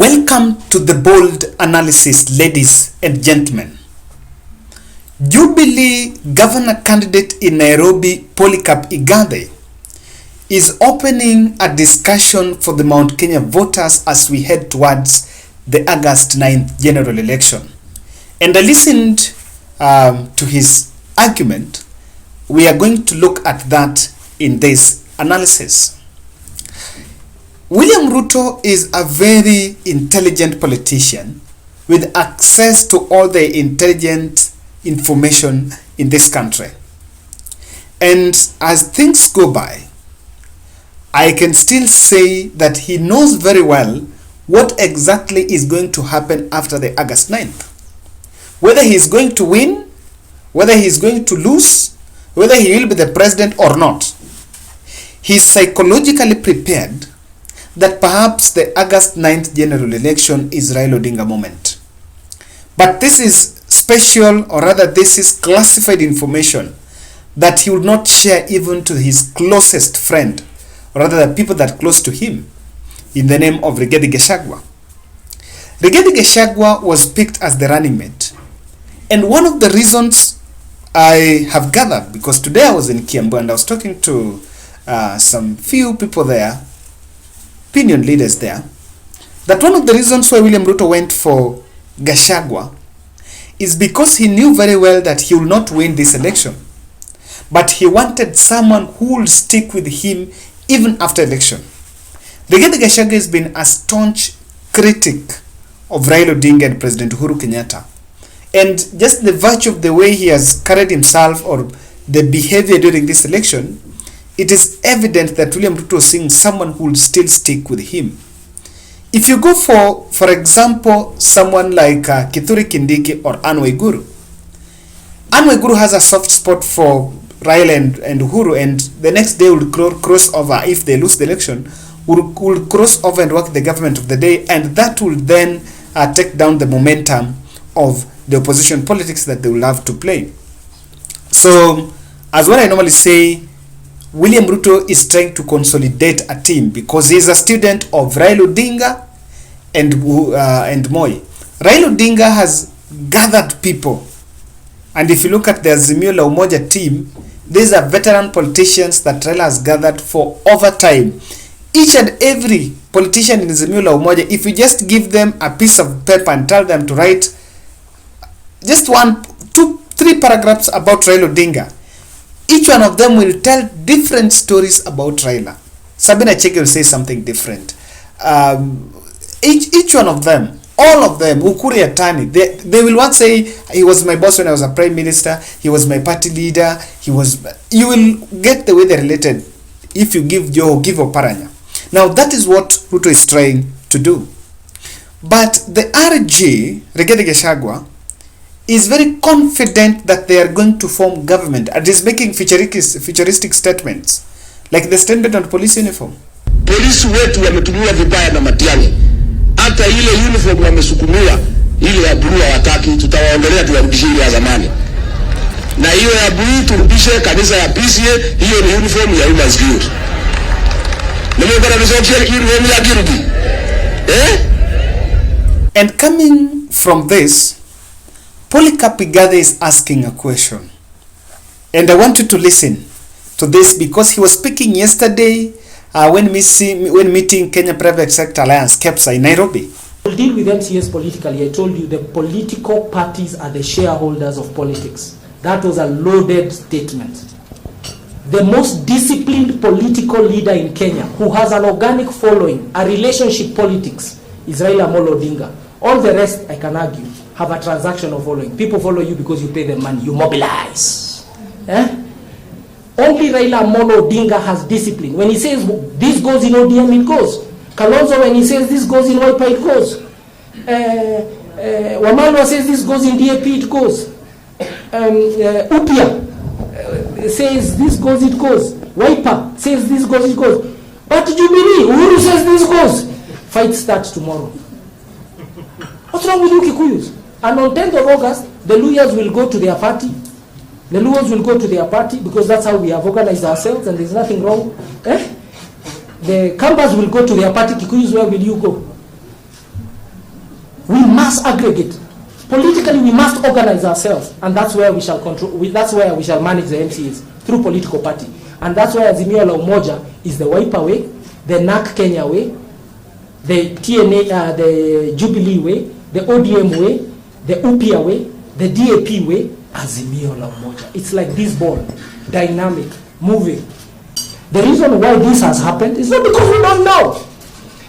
Welcome to the bold analysis, ladies and gentlemen. Jubilee governor candidate in Nairobi, Polycarp Igathe, is opening a discussion for the Mount Kenya voters as we head towards the August 9th general election. And I listened to his argument. We are going to look at that in this analysis. William Ruto is a very intelligent politician with access to all the intelligent information in this country. And as things go by, I can still say that he knows very well what exactly is going to happen after the August 9th. Whether he is going to win, whether he is going to lose, whether he will be the president or not. He is psychologically prepared that perhaps the August 9th general election is Raila Odinga moment. But this is special, or rather this is classified information that he will not share even to his closest friend, or rather the people that are close to him, in the name of Rigathi Gachagua. Rigathi Gachagua was picked as the running mate. And one of the reasons I have gathered, because today I was in Kiambu and I was talking to some few people there, opinion leaders there, that one of the reasons why William Ruto went for Gachagua is because he knew very well that he will not win this election. But he wanted someone who will stick with him even after election. Rigathi Gachagua has been a staunch critic of Raila Odinga and President Uhuru Kenyatta. And just the virtue of the way he has carried himself or the behavior during this election, it is evident that William Ruto is seeing someone who will still stick with him. If you go for example, someone like Kithure Kindiki or Anne Waiguru. Anne Waiguru has a soft spot for Raila and Uhuru, and the next day will cross over, if they lose the election, will cross over and work the government of the day, and that will then take down the momentum of the opposition politics that they will have to play. So, as what I normally say, William Ruto is trying to consolidate a team because he is a student of Raila Odinga and Moi. Raila Odinga has gathered people, and if you look at the Azimio la Umoja team, these are veteran politicians that Raila has gathered for over time. Each and every politician in Azimio la Umoja, if you just give them a piece of paper and tell them to write just 1, 2, 3 paragraphs about Raila Odinga, each one of them will tell different stories about Raila. Sabina Chege will say something different. Each one of them, all of them, Kuria Tani, they will once say, he was my boss when I was a prime minister, he was my party leader, you will get the way they're related if you give Joe, give Oparanya. Now that is what Ruto is trying to do. But the RG, Rigathi Gachagua, is very confident that they are going to form government and is making futuristic statements like the standard on police uniform. Polisi wetu wametumiwa vibaya na Matiang'i. Hata ile uniform wamesukumia, ile ya blue hawataki, tutawaongelea tuwarudishie ile ya zamani. Na hiyo ya blue turudishe kanisa ya PCA, hiyo ni uniform ya Women's Guild. Nimepata msokea uniform ya Kirudi. And coming from this, Polycarp Igathe is asking a question, and I want you to listen to this because he was speaking yesterday when meeting Kenya Private Sector Alliance KEPSA in Nairobi. We'll deal with MCS politically. I told you the political parties are the shareholders of politics. That was a loaded statement. The most disciplined political leader in Kenya who has an organic following, a relationship politics, is Raila Amolo Odinga. All the rest, I can argue, have a transactional following. People follow you because you pay them money. You mobilize. Only Raila Amolo Odinga has discipline. When he says this goes in ODM, it goes. Kalonzo, when he says this goes in Wiper, it goes. Wamalwa says this goes in DAP, it goes. Upia says this goes, it goes. Wiper says this goes, it goes. But Jubilee, Uhuru says this goes. Fight starts tomorrow. What's wrong with you Kikuyus? And on 10th of August, the Luyas will go to their party. The Luos will go to their party because that's how we have organized ourselves and there's nothing wrong. The Kambas will go to their party. Kikuyus, where will you go? must aggregate. Politically, we must organize ourselves, and that's where we shall control. That's where we shall manage the MCAs through political party, and that's why Azimio la Umoja is the Wiper way, the NAK Kenya way, the TNA, the Jubilee way, the ODM way, the UPIA way, the DAP way. Azimio la Umoja. It's like this ball, dynamic, moving. The reason why this has happened is not because we don't know.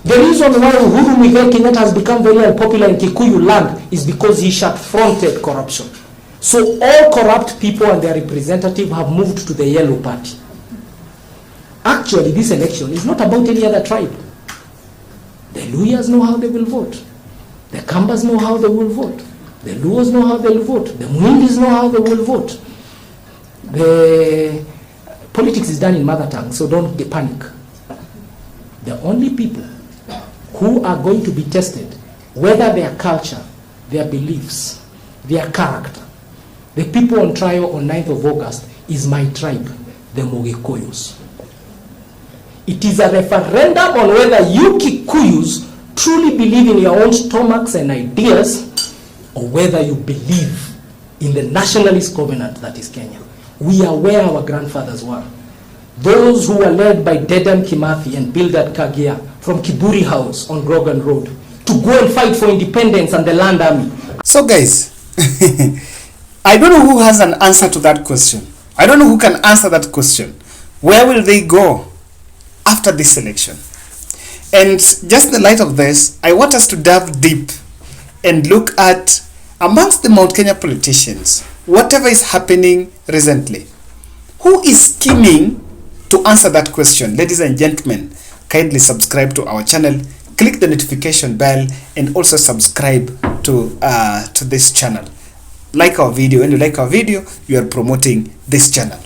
The reason why Uhuru Muigai Kenyatta has become very unpopular in Kikuyu land is because he shut-fronted corruption. So all corrupt people and their representatives have moved to the Yellow Party. Actually, this election is not about any other tribe. The Luyas know how they will vote. The Kambas know how they will vote. The Luos know how they will vote. The Mwindis know how they will vote. The politics is done in mother tongue, so don't panic. The only people who are going to be tested, whether their culture, their beliefs, their character, the people on trial on 9th of August is my tribe, the Mogikoyos. It is a referendum on whether you Kikuyus truly believe in your own stomachs and ideas, or whether you believe in the nationalist covenant that is Kenya. We are where our grandfathers were. Those who were led by Dedan Kimathi and Bildad Kagia from Kiburi House on Grogan Road to go and fight for independence and the land army. So guys, I don't know who has an answer to that question. I don't know who can answer that question. Where will they go after this election? And just in the light of this, I want us to dive deep and look at, amongst the Mount Kenya politicians, whatever is happening recently, who is scheming to answer that question. Ladies and gentlemen, kindly subscribe to our channel, click the notification bell, and also subscribe to this channel. Like our video. When you like our video, you are promoting this channel.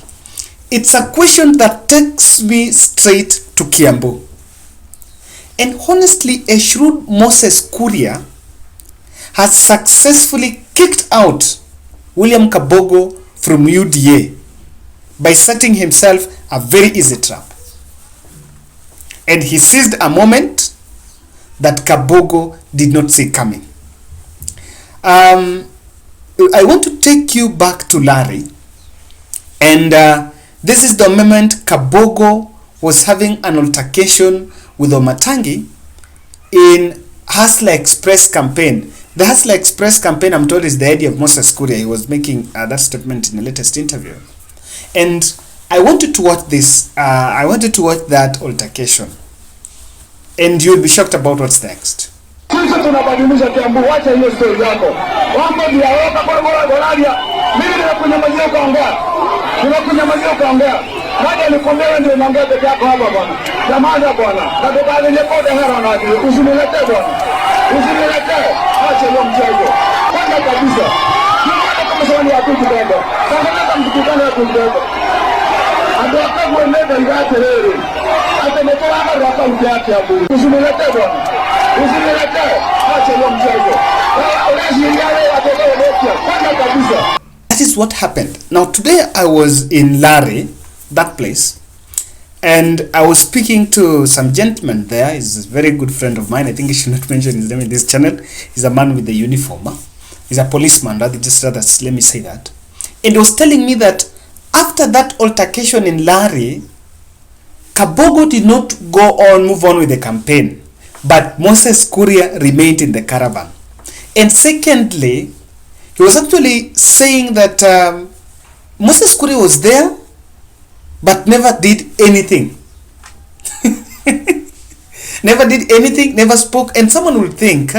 It's a question that takes me straight to Kiambu. And honestly, a shrewd Moses Kuria has successfully kicked out William Kabogo from UDA by setting himself a very easy trap. And he seized a moment that Kabogo did not see coming. I want to take you back to Larry. And this is the moment Kabogo was having an altercation with Omatangi in Hustler Express campaign. The Hustler Express campaign, I'm told, is the idea of Moses Kuria. He was making that statement in the latest interview. And I wanted to watch this. I wanted to watch that altercation. And you'll be shocked about what's next. Sisi tunabadilisha Kiambu, wacha hiyo story yako. Wako ndio wako kwa Goradia. Mimi ninakunyamazia ukaongea. Ninakunyamazia ukaongea. Haja nikomea ndio naongea peke yako hapa bwana. Jamani bwana, nataka nilekoe hera na usiniletee bwana. Usiniletee. Acha hiyo mchezo. Kwanza kabisa. Nimeona kama swali ya kitu kidogo. Sasa mtukutane ya kitu kidogo. Ndio akagwe mbele Igathe leo. Hata nimetoa hapa rapa mjaki hapo. Usiniletee bwana. Usiniletee. Acha hiyo mchezo. That is what happened. Now today I was in Lare, that place, and I was speaking to some gentleman there. He's a very good friend of mine. I think I should not mention his name in this channel. He's a man with a uniform. He's a policeman, rather, let me say that. And he was telling me that after that altercation in Lare, Kabogo did not move on with the campaign, but Moses Kuria remained in the caravan. And secondly, he was actually saying that Moses Kuria was there, but never did anything. Never did anything, never spoke. And someone would think,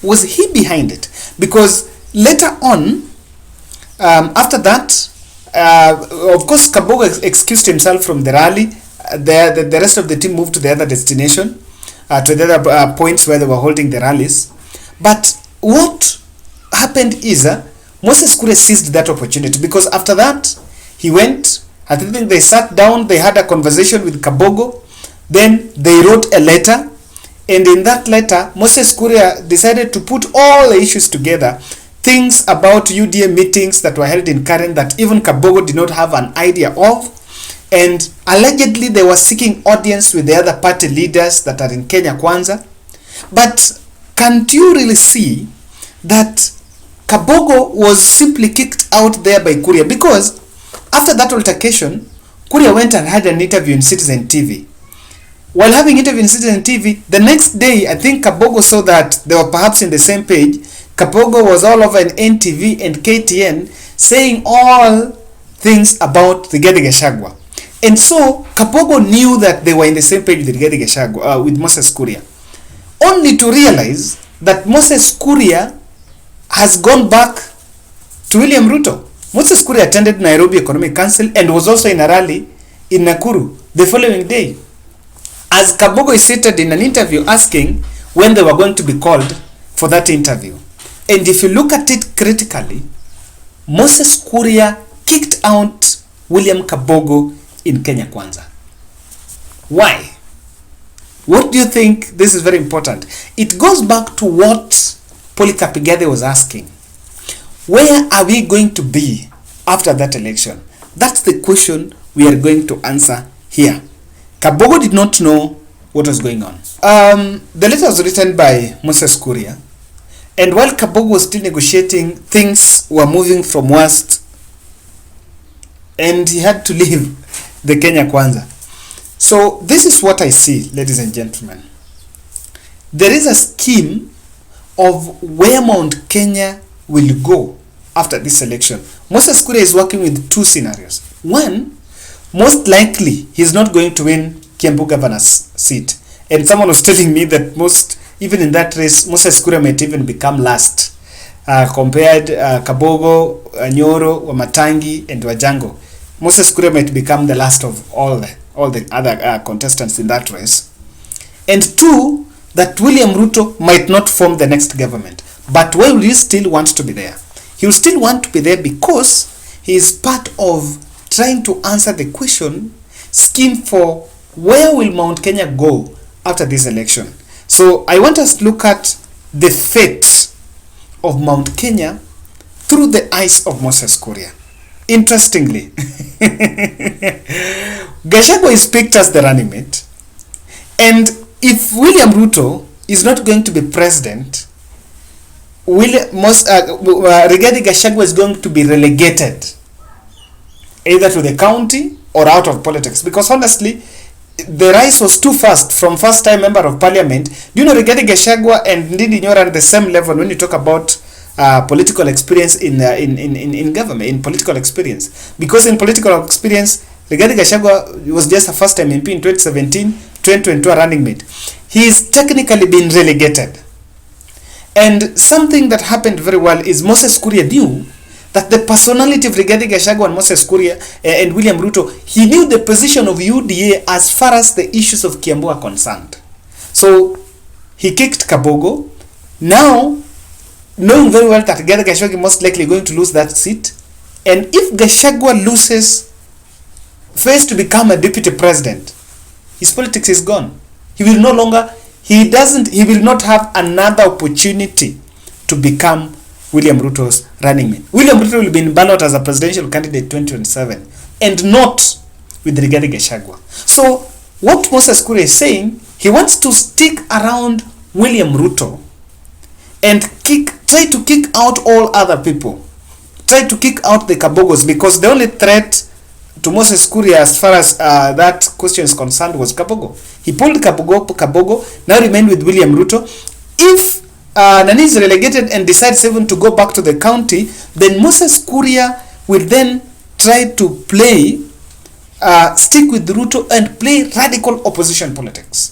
was he behind it? Because later on, after that, of course, Kabogo excused himself from the rally. The rest of the team moved to the other destination, to the other points where they were holding the rallies. But what happened is Moses Kuria seized that opportunity, because after that he went, I think they sat down, they had a conversation with Kabogo, then they wrote a letter, and in that letter Moses Kuria decided to put all the issues together, things about UDA meetings that were held in Karen that even Kabogo did not have an idea of, and allegedly they were seeking audience with the other party leaders that are in Kenya Kwanza. But can't you really see that Kabogo was simply kicked out there by Kuria, because after that altercation, Kuria went and had an interview in Citizen TV. While having interview in Citizen TV, the next day, I think Kabogo saw that they were perhaps in the same page. Kabogo was all over in NTV and KTN saying all things about Rigathi Gachagua. And so Kabogo knew that they were in the same page with Rigathi Gachagua, with Moses Kuria, only to realize that Moses Kuria has gone back to William Ruto. Moses Kuria attended Nairobi Economic Council and was also in a rally in Nakuru the following day. As Kabogo is seated in an interview asking when they were going to be called for that interview. And if you look at it critically, Moses Kuria kicked out William Kabogo in Kenya Kwanza. Why? What do you think? This is very important. It goes back to what Polycarp Igathe was asking. Where are we going to be after that election? That's the question we are going to answer here. Kabogo did not know what was going on. The letter was written by Moses Kuria, and while Kabogo was still negotiating, things were moving from worst, and he had to leave the Kenya Kwanza. So this is what I see, ladies and gentlemen. There is a scheme of where Mount Kenya will go after this election. Moses Kuria is working with two scenarios. One, most likely he's not going to win Kiambu governor's seat. And someone was telling me that even in that race, Moses Kuria might even become last. Compared Kabogo, Nyoro, Wamatangi, and Wajango. Moses Kuria might become the last of all the other contestants in that race. And two, that William Ruto might not form the next government. But why will he still want to be there? He will still want to be there because he is part of trying to answer the question, scheme for where will Mount Kenya go after this election. So I want us to look at the fate of Mount Kenya through the eyes of Moses Kuria. Interestingly, Gachagua is picked as the running mate, and if William Ruto is not going to be president, Rigathi Gachagua is going to be relegated either to the county or out of politics, because honestly, the rise was too fast from first-time member of parliament. Do you know Rigathi Gachagua and Ndindi Nyoro are at the same level when you talk about political experience in government, in political experience? Because in political experience, Rigathi Gachagua was just a first-time MP in 2017, 2022 a running mate. He is technically being relegated. And something that happened very well is Moses Kuria knew that the personality of Rigathi Gachagua and Moses Kuria and William Ruto, he knew the position of UDA as far as the issues of Kiambu are concerned. So he kicked Kabogo. Now, knowing very well that Rigathi Gachagua is most likely going to lose that seat, and if Gachagua fails to become a deputy president, his politics is gone. He will not have another opportunity to become William Ruto's running mate. William Ruto will be in ballot as a presidential candidate 2027 and not with Rigathi Gachagua. So what Moses Kuria is saying, he wants to stick around William Ruto and try to kick out all other people. Try to kick out the Kabogos, because the only threat to Moses Kuria as far as that question is concerned was Kabogo. He pulled Kabogo, now remained with William Ruto. If Nani is relegated and decides even to go back to the county, then Moses Kuria will then try to stick with Ruto and play radical opposition politics.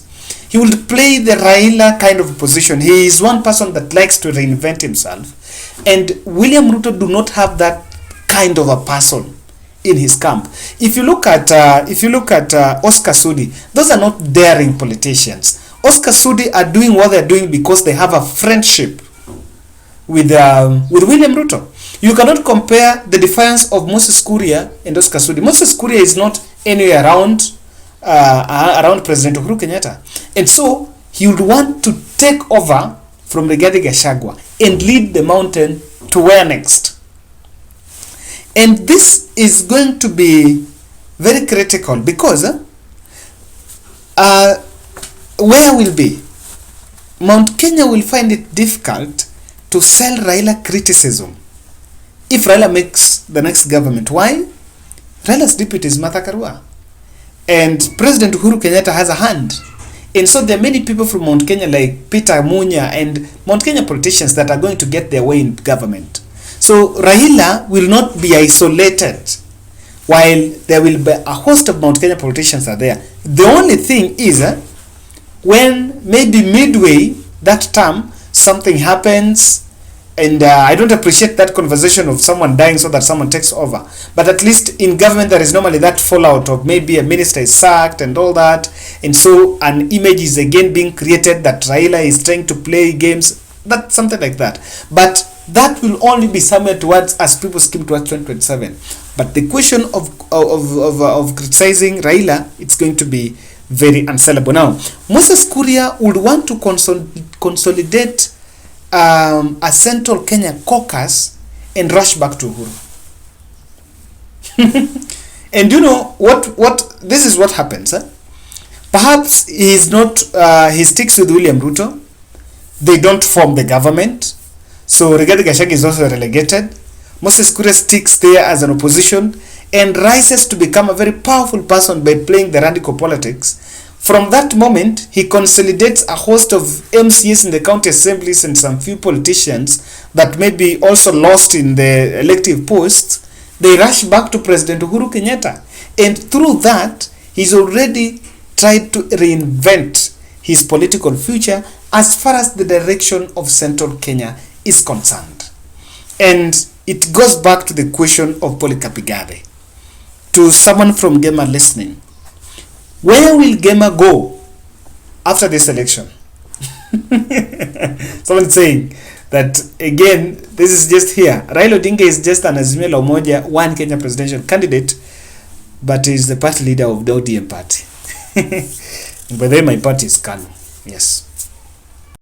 He will play the Raila kind of position. He is one person that likes to reinvent himself, and William Ruto do not have that kind of a person in his camp. If you look at Oscar Sudi, those are not daring politicians. Oscar Sudi are doing what they're doing because they have a friendship with William Ruto. You cannot compare the defiance of Moses Kuria and Oscar Sudi. Moses Kuria is not anywhere around President Uhuru Kenyatta, and so he would want to take over from Rigathi Gachagua and lead the mountain to where next. And this is going to be very critical, because where will be? Mount Kenya will find it difficult to sell Raila criticism if Raila makes the next government. Why? Raila's deputy is Martha Karua, and President Uhuru Kenyatta has a hand. And so there are many people from Mount Kenya like Peter Munya and Mount Kenya politicians that are going to get their way in government. So Raila will not be isolated while there will be a host of Mount Kenya politicians are there. The only thing is when maybe midway that term something happens, and I don't appreciate that conversation of someone dying so that someone takes over. But at least in government there is normally that fallout of maybe a minister is sacked and all that. And so an image is again being created that Raila is trying to play games. That's something like that. But that will only be somewhere towards as people skim towards 2027. But the question of criticizing Raila, it's going to be very unsellable. Now, Moses Kuria would want to consolidate a Central Kenya caucus and rush back to Uhuru. And you know what this is what happens. Perhaps he sticks with William Ruto. They don't form the government. So Rigathi Gachagua is also relegated. Moses Kuria sticks there as an opposition and rises to become a very powerful person by playing the radical politics. From that moment, he consolidates a host of MCAs in the county assemblies and some few politicians that may be also lost in the elective posts. They rush back to President Uhuru Kenyatta. And through that, he's already tried to reinvent his political future as far as the direction of Central Kenya is concerned. And it goes back to the question of Polycarp Igathe. To someone from Gema listening, where will Gema go after this election? Someone saying that again, this is just here. Raila Odinga is just an Azimio la Umoja, one Kenya presidential candidate, but is the party leader of the ODM party. But then my party is KANU. Yes.